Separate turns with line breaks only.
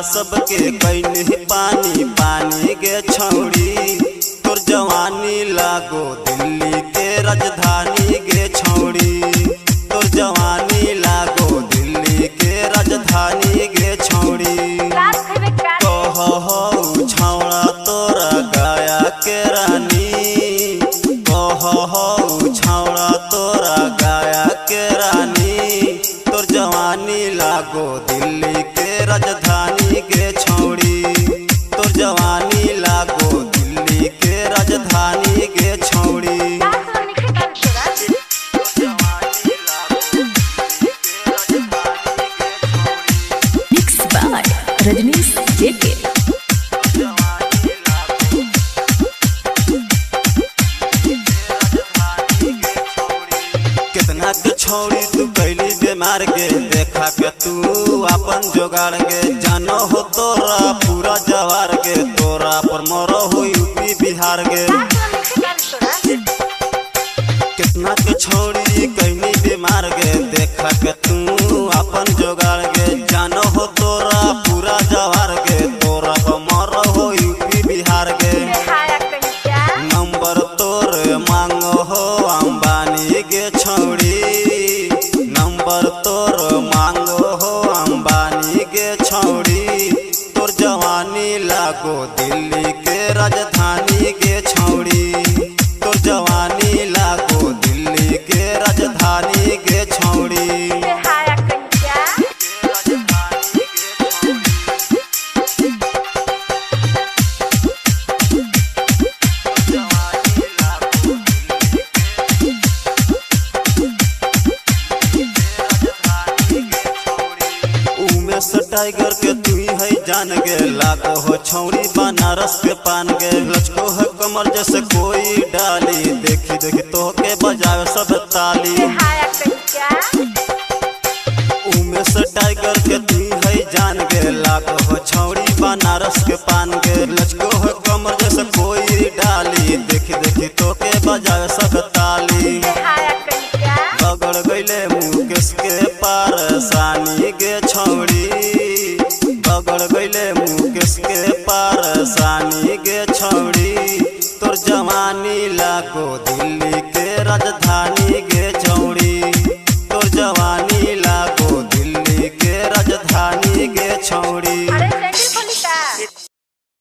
सबके कैनी पानी पानी गे छौड़ी। तोर जवानी लागो दिल्ली के राजधानी गे छौड़ी। तोर जवानी लागो दिल्ली के राजधानी गे छौड़ी। कहो छौड़ा तोरा गया के रानी, कहो छौड़ा तोरा गया के रानी। तोर जवानी लागो दिल्ली के राजधानी गे छौड़ी। तोर जवानी लागो दिल्ली के राजधानी गे छौड़ी।
मिक्स बाय रजनीश जेके।
कितना के छौड़ी तू कैली बीमार गे, देखा के तू अपन जोगाड़ गे। जानो हो तोरा पूरा जवार गे, तोरा पर मरो हो यूपी बिहार गे। कितना के छौड़ी कैली बीमार गे, देखा के तू अपन जोगाड़ गे। जानो हो तोरा पूरा जवार गे, तोरा पर मरो हो यूपी बिहार गे। नंबर तोर मांगो हो अंबानी गे छौड़ी। नंबर तोर मांगो हो अंबानी गे छौड़ी। तोर जवानी लागो दिल्ली के राजधानी गे छौड़ी। तोर जवानी लागो दिल्ली के राजधानी गे छौड़ी। उमेश टाइगर के तू है जान गे, लागो हो छौड़ी बनारस के पान गे। लचको है कमर जैसे कोई डाली, देखी देखी तो के बजावे सब ताली। उमेश टाइगर के तू है जान गे, लागो हो छौड़ी बनारस के पान गे। लचको है कमर जैसे कोई डाली, देखी देखी तो के बजावे सब ताली। बगड़ गईले मुकेश के पारसानी गे छौड़ी। बगड़ गईले मुकेश के पारसानी गे छौड़ी। तोर जवानी लागो दिल्ली के राजधानी।